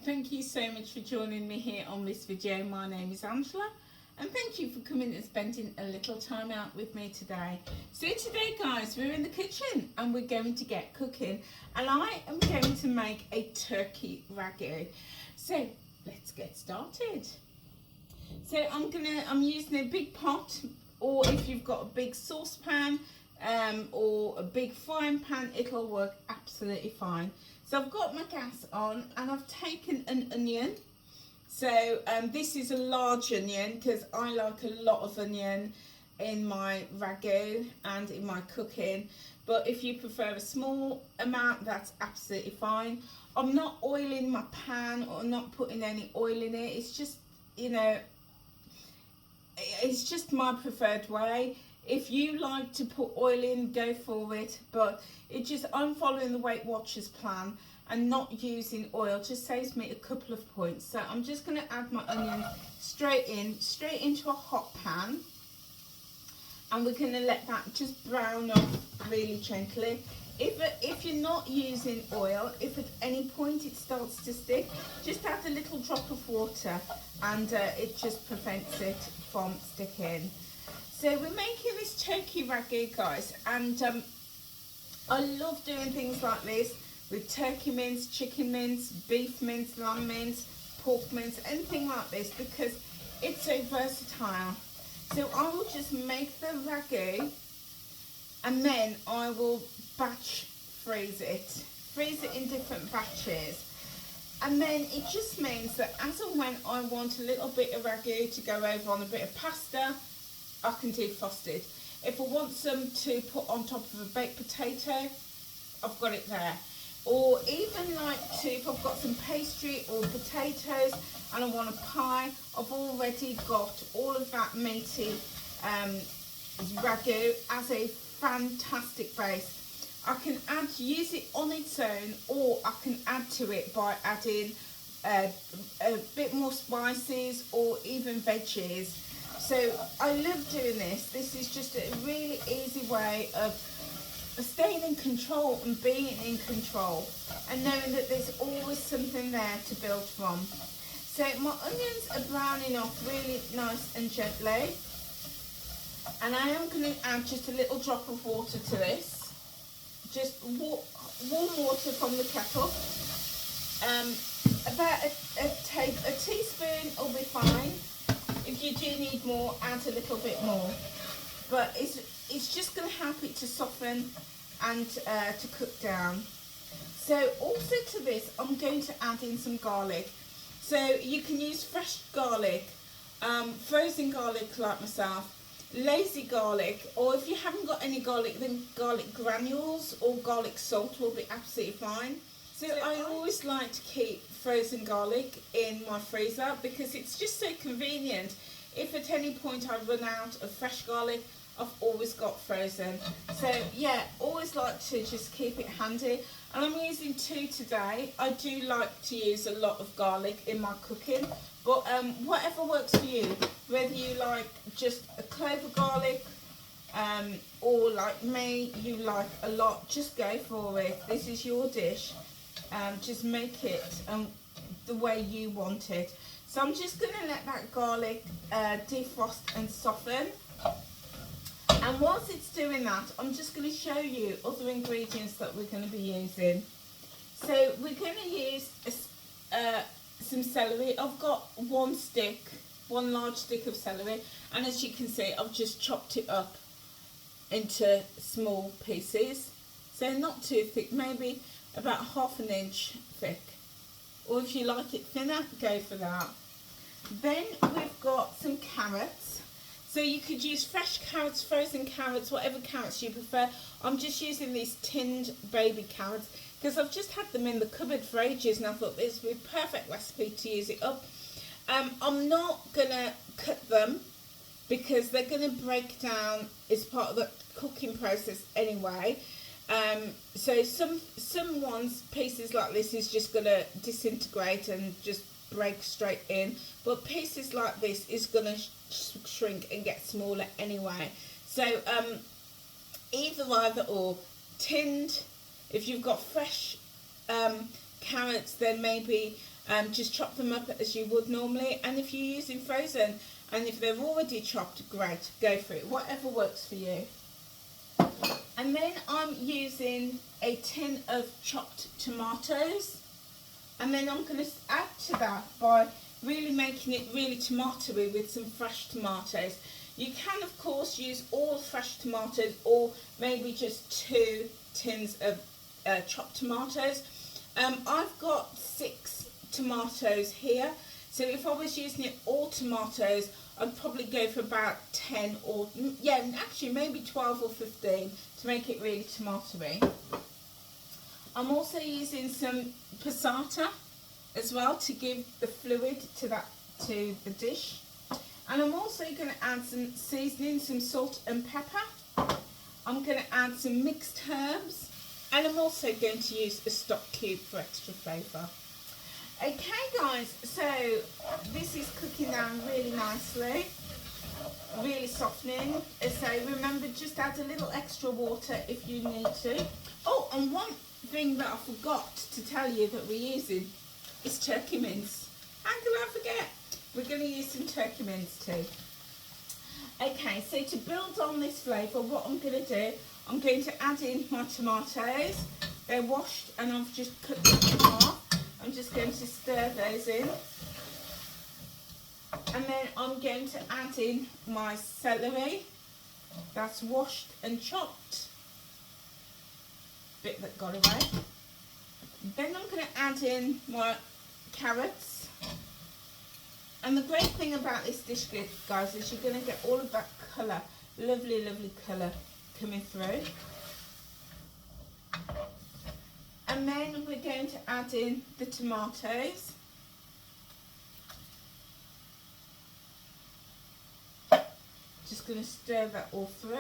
Thank you so much for joining me here on this video. My name is Angela and thank you for coming and spending a little time out with me today. So today guys, we're in the kitchen and we're going to get cooking, and I am going to make a turkey ragu. So let's get started. So I'm using a big pot, or if you've got a big saucepan or a big frying pan, it'll work absolutely fine. So I've got my gas on and I've taken an onion. So this is a large onion because I like a lot of onion in my ragu and in my cooking. But if you prefer a small amount, that's absolutely fine. I'm not oiling my pan or not putting any oil in it. It's just, you know, it's just my preferred way. If you like to put oil in, go for it, but I'm following the Weightwatchers plan, and not using oil just saves me a couple of points. So I'm just going to add my onion straight into a hot pan, and we're going to let that just brown up really gently. If you're not using oil, if at any point it starts to stick, just add a little drop of water and it just prevents it from sticking. So we're making this turkey ragu, guys, and I love doing things like this with turkey mince, chicken mince, beef mince, lamb mince, pork mince, anything like this, because it's so versatile. So I will just make the ragu and then I will batch freeze it in different batches. And then it just means that as and when I want a little bit of ragu to go over on a bit of pasta, I can defrost it. If I want some to put on top of a baked potato, I've got it there. Or even like if I've got some pastry or potatoes and I want a pie, I've already got all of that meaty ragu as a fantastic base. I can use it on its own, or I can add to it by adding a bit more spices or even veggies. So I love doing this. This is just a really easy way of staying in control and being in control, and knowing that there's always something there to build from. So my onions are browning off really nice and gently, and I am going to add just a little drop of water to this. Just warm water from the kettle. About a teaspoon will be fine. If you do need more, add a little bit more. But it's just going to help it to soften and to cook down. So also to this, I'm going to add in some garlic. So you can use fresh garlic, frozen garlic like myself, lazy garlic, or if you haven't got any garlic, then garlic granules or garlic salt will be absolutely fine. So I always like to keep frozen garlic in my freezer because it's just so convenient. If at any point I run out of fresh garlic, I've always got frozen. So yeah, always like to just keep it handy. And I'm using 2 today. I do like to use a lot of garlic in my cooking, but whatever works for you, whether you like just a clove of garlic, or like me, you like a lot, just go for it. This is your dish. Just make it the way you want it. So I'm just going to let that garlic defrost and soften. And whilst it's doing that, I'm just going to show you other ingredients that we're going to be using. So we're going to use some celery. I've got one large stick of celery, and as you can see, I've just chopped it up into small pieces. So not too thick, maybe about ½ an inch thick. Or if you like it thinner, go for that. Then we've got some carrots. So you could use fresh carrots, frozen carrots, whatever carrots you prefer. I'm just using these tinned baby carrots because I've just had them in the cupboard for ages, and I thought this would be a perfect recipe to use it up. I'm not going to cut them because they're going to break down as part of the cooking process anyway. So some pieces like this is just going to disintegrate and just break straight in, but pieces like this is going to shrink and get smaller anyway. So either or, tinned. If you've got fresh carrots, then maybe just chop them up as you would normally. And if you're using frozen and if they're already chopped, great, go for it, whatever works for you. And then I'm using a tin of chopped tomatoes, and then I'm going to add to that by really making it really tomatoey with some fresh tomatoes. You can of course use all fresh tomatoes, or maybe just 2 tins of chopped tomatoes. I've got 6 tomatoes here, so if I was using it all tomatoes, I'd probably go for about 10 or, yeah, actually maybe 12 or 15 to make it really tomatoey. I'm also using some passata as well to give the fluid to the dish. And I'm also going to add some seasoning, some salt and pepper. I'm going to add some mixed herbs, and I'm also going to use a stock cube for extra flavour. Okay guys, so this is cooking down really nicely, really softening. So remember, just add a little extra water if you need to. Oh, and one thing that I forgot to tell you that we're using is turkey mince. How can I forget? We're going to use some turkey mince too. Okay, so to build on this flavour, what I'm going to do, I'm going to add in my tomatoes. They're washed and I've just cut them in half. I'm just going to stir those in. And then I'm going to add in my celery. That's washed and chopped. Bit that got away. Then I'm going to add in my carrots. And the great thing about this dish, guys, is you're going to get all of that colour, lovely, lovely colour coming through. And then we're going to add in the tomatoes. Just going to stir that all through.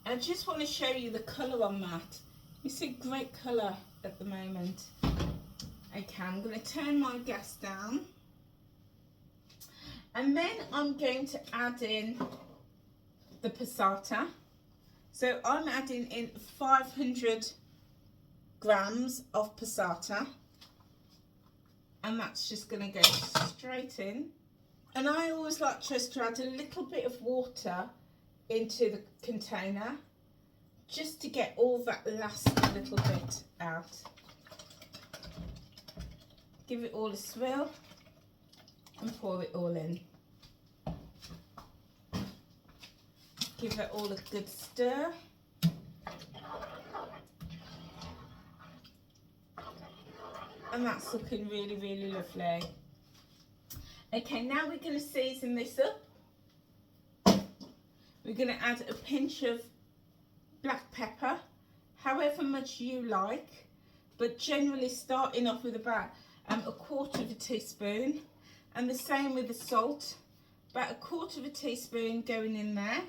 I just want to show you the colour on that. It's a great colour at the moment. Okay, I'm going to turn my gas down. And then I'm going to add in the passata. So I'm adding in 500 grams of passata. And that's just going to go straight in. And I always like just to add a little bit of water into the container, just to get all that last little bit out. Give it all a swirl and pour it all in. Give it all a good stir. And that's looking really, really lovely. Okay, now we're going to season this up. We're going to add a pinch of black pepper, however much you like, but generally starting off with about 1/4 teaspoon, and the same with the salt, about 1/4 teaspoon going in there,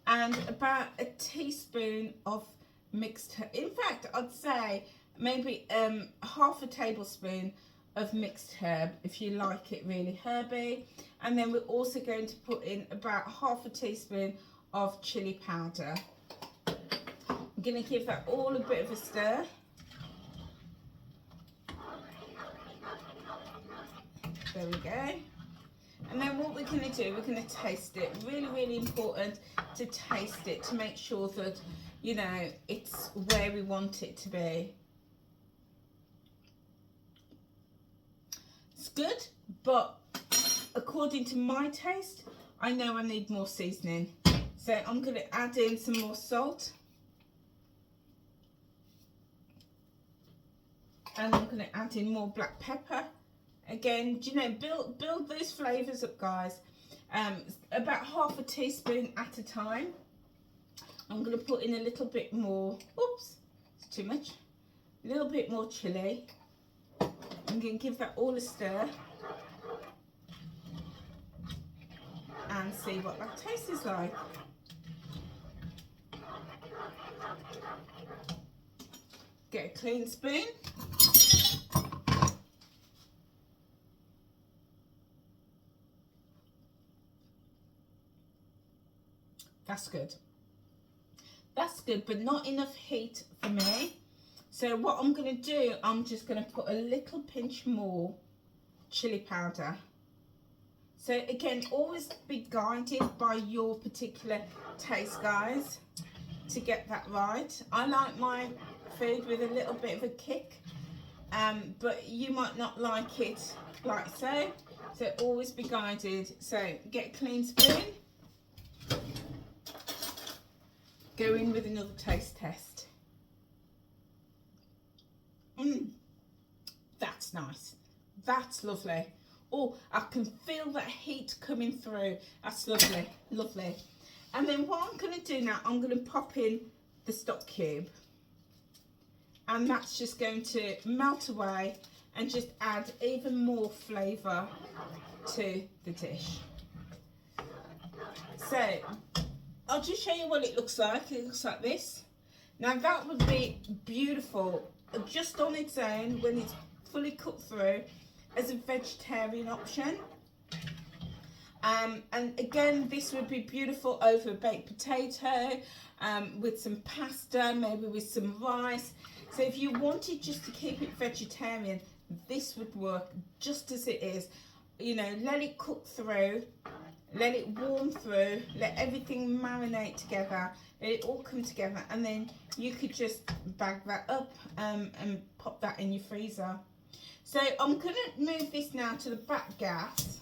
and about a teaspoon of mixed, in fact I'd say maybe half a tablespoon of mixed herb if you like it really herby. And then we're also going to put in about half a teaspoon of chili powder. I'm going to give that all a bit of a stir. There we go. And then what we're going to do, we're going to taste it. Really, really important to taste it to make sure that, you know, it's where we want it to be. It's good, but according to my taste, I know I need more seasoning. So I'm going to add in some more salt. And I'm going to add in more black pepper. Again, you know, build those flavours up, guys. About half a teaspoon at a time. I'm going to put in a little bit more. Oops, it's too much. A little bit more chilli. I'm going to give that all a stir. And see what that taste is like. Get a clean spoon. That's good. That's good, but not enough heat for me. So what I'm going to do, I'm just going to put a little pinch more chili powder. So again, always be guided by your particular taste, guys, to get that right. I like my food with a little bit of a kick, but you might not like it like so. So always be guided. So get a clean spoon. Go in with another taste test. That's nice. That's lovely. Oh, I can feel that heat coming through. That's lovely, lovely. And then what I'm going to do now, I'm going to pop in the stock cube. And that's just going to melt away and just add even more flavour to the dish. So, I'll just show you what it looks like. It looks like this. Now that would be beautiful just on its own when it's fully cooked through as a vegetarian option. And again, this would be beautiful over a baked potato, with some pasta, maybe with some rice. So if you wanted just to keep it vegetarian, this would work just as it is. You know, let it cook through, let it warm through, let everything marinate together, let it all come together, and then you could just bag that up and pop that in your freezer. So I'm going to move this now to the back gas.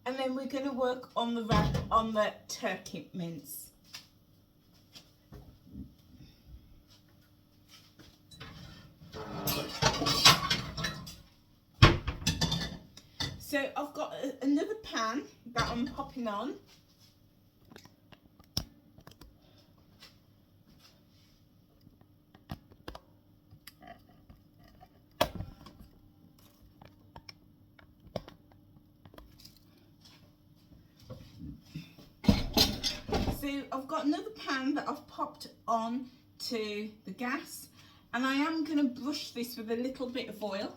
And then we're going to work on the turkey mince. So I've got another pan that I'm popping on. So I've got another pan that I've popped on to the gas, and I am going to brush this with a little bit of oil.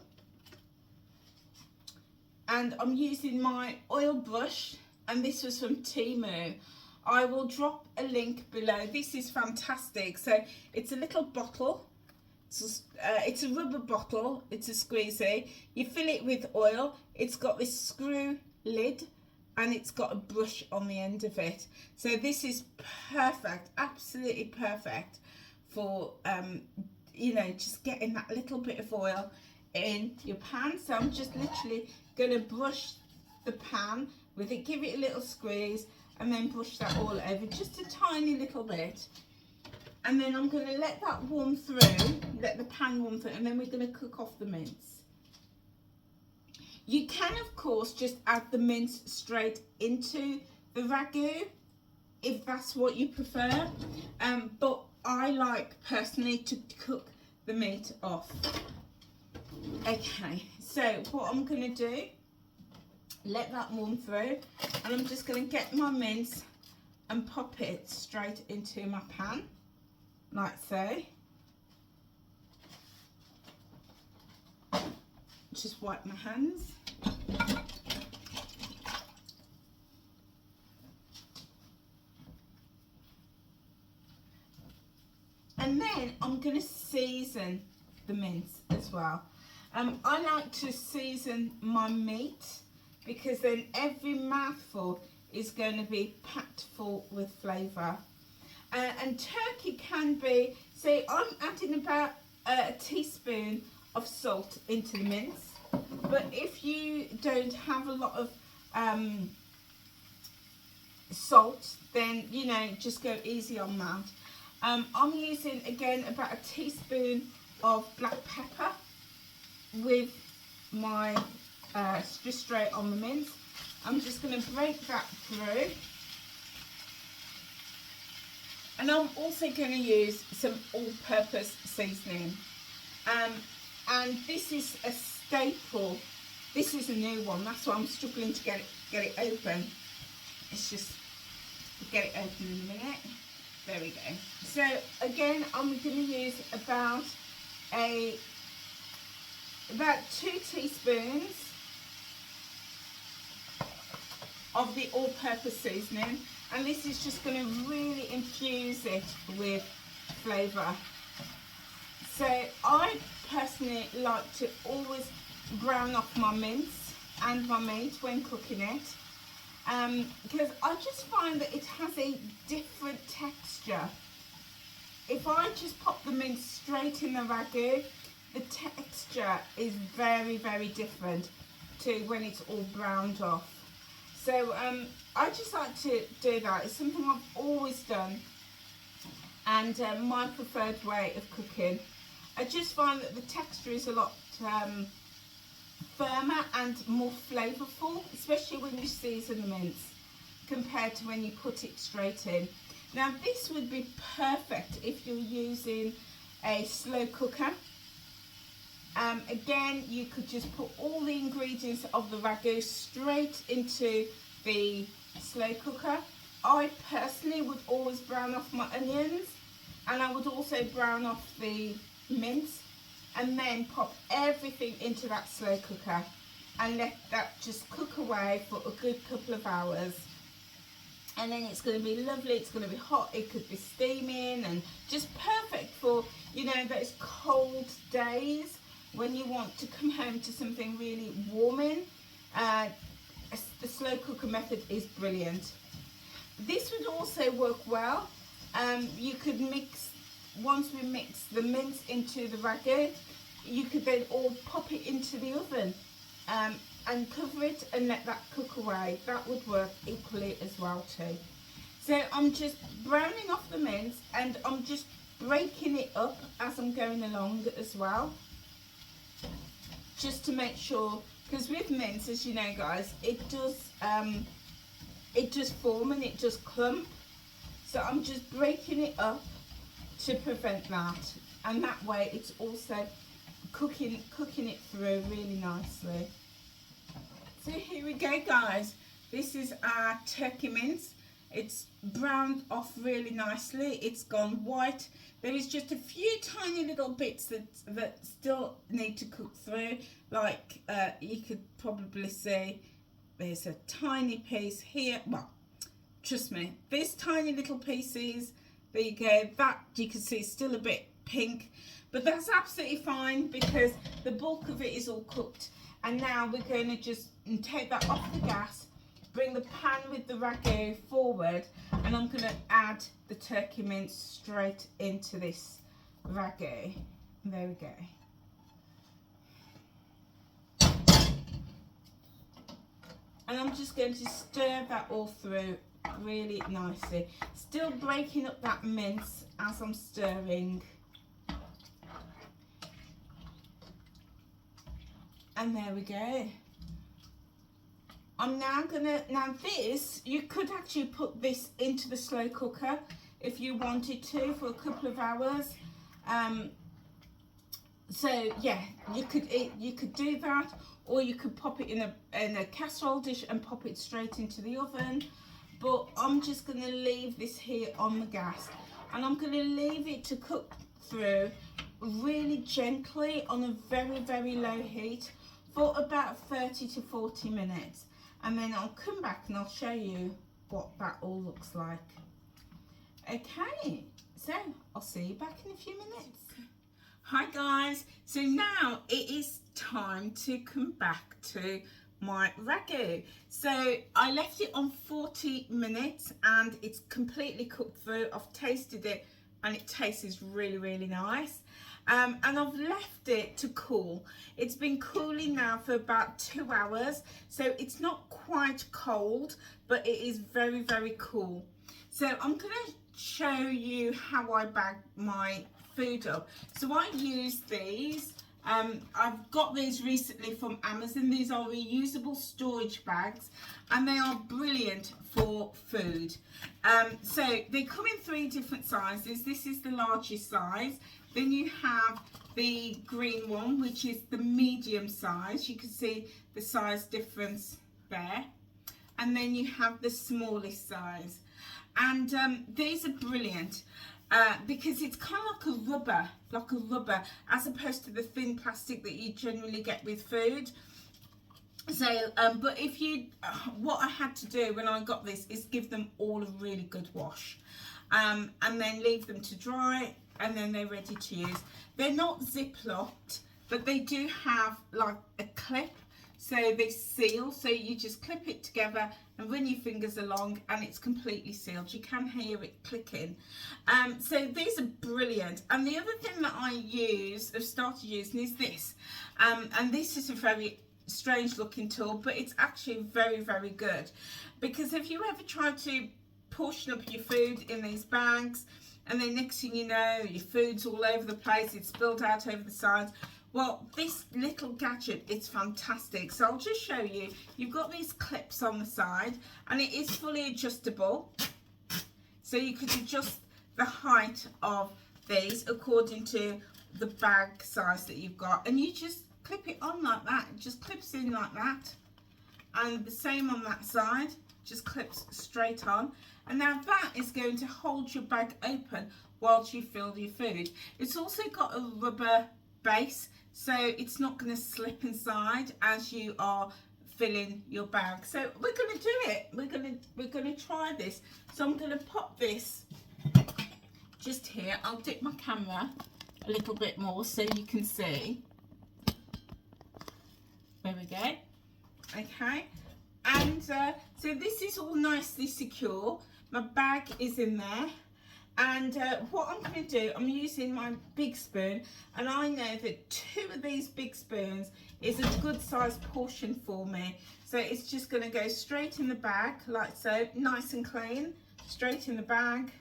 And I'm using my oil brush, and this was from Temu. I will drop a link below. This is fantastic. So it's a little bottle. It's a rubber bottle. It's a squeezy. You fill it with oil. It's got this screw lid, and it's got a brush on the end of it. So this is perfect, absolutely perfect for, you know, just getting that little bit of oil in your pan. So I'm just literally going to brush the pan with it, give it a little squeeze, and then brush that all over, just a tiny little bit. And then I'm going to let that warm through, let the pan warm through, and then we're going to cook off the mince. You can, of course, just add the mince straight into the ragu, if that's what you prefer. But I like, personally, to cook the meat off. Okay, so what I'm going to do, let that warm through, and I'm just going to get my mince and pop it straight into my pan, like so. Just wipe my hands. And then I'm going to season the mince as well. I like to season my meat because then every mouthful is going to be packed full with flavour. And turkey can be, say I'm adding about a teaspoon of salt into the mince, but if you don't have a lot of salt, then you know, just go easy on that. I'm using again about a teaspoon of black pepper with my just straight on the mince. I'm just going to break that through, and I'm also going to use some all-purpose seasoning. And this is a staple. This is a new one. That's why I'm struggling to get it open. It's just get it open in a minute. There we go. So again, I'm going to use about 2 teaspoons of the all-purpose seasoning, and this is just going to really infuse it with flavour. So I personally like to always brown off my mince and my meat when cooking it, because I just find that it has a different texture. If I just pop the mince straight in the ragu, the texture is very, very different to when it's all browned off. So I just like to do that. It's something I've always done, and my preferred way of cooking. I just find that the texture is a lot firmer and more flavourful, especially when you season the mince, compared to when you put it straight in. Now this would be perfect if you're using a slow cooker. Again, you could just put all the ingredients of the ragu straight into the slow cooker. I personally would always brown off my onions, and I would also brown off the mince, and then pop everything into that slow cooker and let that just cook away for a good couple of hours. And then it's going to be lovely, it's going to be hot, it could be steaming, and just perfect for, you know, those cold days when you want to come home to something really warming. The slow cooker method is brilliant. This would also work well. You could mix, once we mix the mince into the ragu, you could then all pop it into the oven and cover it and let that cook away. That would work equally as well too. So I'm just browning off the mince, and I'm just breaking it up as I'm going along as well, just to make sure, because with mince, as you know guys, it does form and it does clump. So I'm just breaking it up to prevent that, and that way it's also cooking it through really nicely. So here we go guys, this is our turkey mince. It's browned off really nicely, it's gone white. There is just a few tiny little bits that still need to cook through, like you could probably see there's a tiny piece here. Well, trust me, these tiny little pieces, there you go, that you can see is still a bit pink, but that's absolutely fine because the bulk of it is all cooked. And now we're going to just take that off the gas, bring the pan with the ragu forward, and I'm going to add the turkey mince straight into this ragu. There we go. And I'm just going to stir that all through really nicely, still breaking up that mince as I'm stirring. And there we go. I'm now gonna, now this, you could actually put this into the slow cooker if you wanted to for a couple of hours. So yeah, you could do that, or you could pop it in a casserole dish and pop it straight into the oven. But I'm just gonna leave this here on the gas, and I'm gonna leave it to cook through really gently on a very, very low heat for about 30 to 40 minutes. And then I'll come back and I'll show you what that all looks like. Okay, so I'll see you back in a few minutes. Hi guys, so now it is time to come back to my ragu. So I left it on 40 minutes and it's completely cooked through. I've tasted it and it tastes really, really nice. And I've left it to cool. It's been cooling now for about 2 hours, so it's not quite cold, but it is very, very cool. So I'm going to show you how I bag my food up. So I use these. I've got these recently from Amazon. These are reusable storage bags, and they are brilliant for food. So they come in 3 different sizes. This is the largest size. Then you have the green one, which is the medium size. You can see the size difference there. And then you have the smallest size. And these are brilliant because it's kind of like a rubber, as opposed to the thin plastic that you generally get with food. So, but if you, what I had to do when I got this is give them all a really good wash, and then leave them to dry, and then they're ready to use. They're not zip-locked, but they do have like a clip, so they seal, so you just clip it together and run your fingers along and it's completely sealed. You can hear it clicking. So these are brilliant. And the other thing that I have started using is this, and this is a very strange looking tool, but it's actually very, very good, because if you ever try to portion up your food in these bags and then next thing you know your food's all over the place, it's spilled out over the sides, well, this little gadget, it's fantastic. So I'll just show you. You've got these clips on the side and it is fully adjustable, so you could adjust the height of these according to the bag size that you've got, and you just clip it on like that. It just clips in like that, and the same on that side, just clips straight on. And now that is going to hold your bag open whilst you fill your food. It's also got a rubber base, so it's not going to slip inside as you are filling your bag. So we're going to do it. We're going to try this. So I'm going to pop this just here. I'll dip my camera a little bit more so you can see. There we go. Okay, and so this is all nicely secure. My bag is in there, and what I'm going to do, I'm using my big spoon, and I know that 2 of these big spoons is a good size portion for me. So it's just going to go straight in the bag like so, nice and clean, straight in the bag,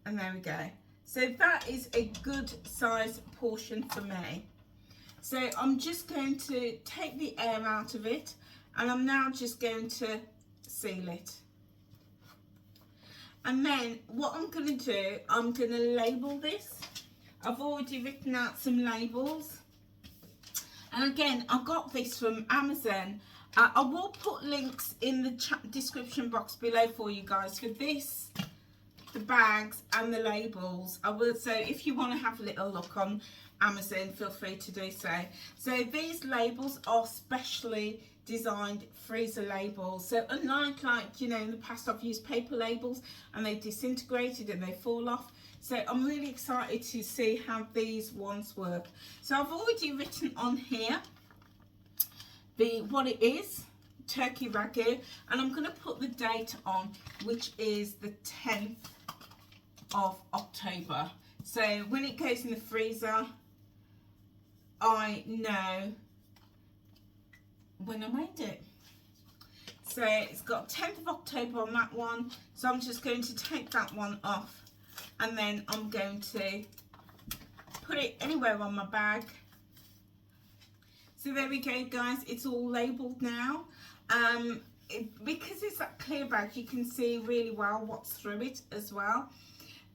and there we go. So that is a good size portion for me. So I'm just going to take the air out of it, and I'm now just going to seal it. And then what I'm going to do, I'm going to label this. I've already written out some labels. And again, I got this from Amazon. I will put links in the description box below for you guys for this, the bags and the labels. I will, so if you want to have a little look on Amazon, feel free to do so. So these labels are specially designed freezer labels. So unlike, like, you know, in the past I've used paper labels and they disintegrated and they fall off. So I'm really excited to see how these ones work. So I've already written on here what it is, turkey ragu, and I'm going to put the date on, which is the 10th of October. So when it goes in the freezer, I know when I made it. So it's got 10th of October on that one. So I'm just going to take that one off, and then I'm going to put it anywhere on my bag. So there we go, guys. It's all labelled now. Because it's that clear bag, you can see really well what's through it as well.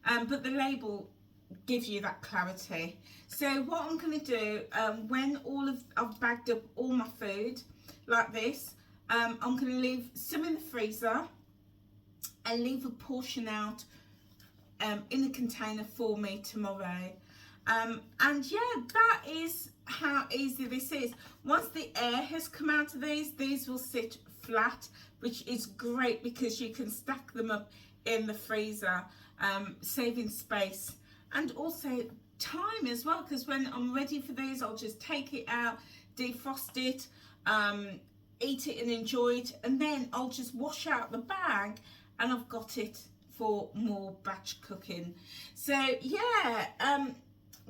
But the label gives you that clarity. So what I'm going to do, when I've bagged up all my food like this, I'm going to leave some in the freezer and leave a portion out in a container for me tomorrow. And yeah, that is how easy this is. Once the air has come out of these will sit flat, which is great because you can stack them up in the freezer, saving space and also time as well, because when I'm ready for these, I'll just take it out, defrost it, eat it and enjoy it, and then I'll just wash out the bag and I've got it for more batch cooking. So yeah,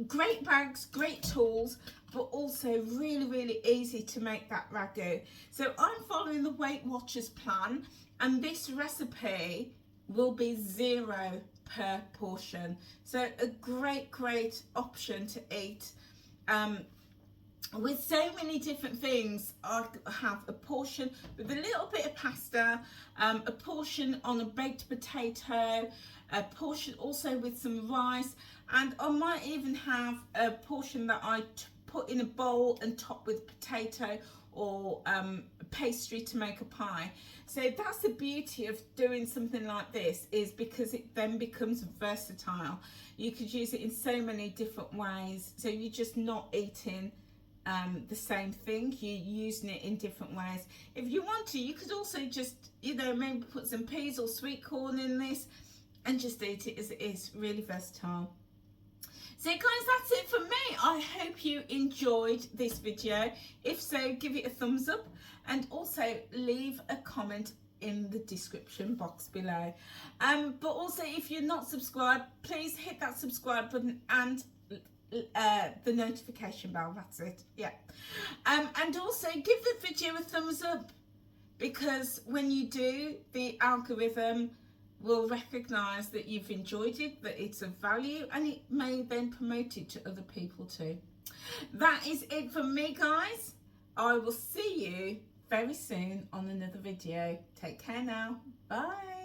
great bags, great tools, but also really, really easy to make that ragu. So I'm following the Weightwatchers plan, and this recipe will be 0 per portion. So a great option to eat. With so many different things, I have a portion with a little bit of pasta, a portion on a baked potato, a portion also with some rice, and I might even have a portion that I put in a bowl and top with potato or pastry to make a pie. So that's the beauty of doing something like this, is because it then becomes versatile. You could use it in so many different ways, so you're just not eating the same thing. You're using it in different ways. If you want to, you could also just, you know, maybe put some peas or sweet corn in this and just eat it as it is. Really versatile. So guys, that's it for me. I hope you enjoyed this video. If so, give it a thumbs up and also leave a comment in the description box below. But also, if you're not subscribed, please hit that subscribe button and the notification bell. That's it. Yeah. And also give the video a thumbs up, because when you do, the algorithm will recognize that you've enjoyed it, that it's of value, and it may then promote it to other people too. That is it from me, guys. I will see you very soon on another video. Take care now. Bye.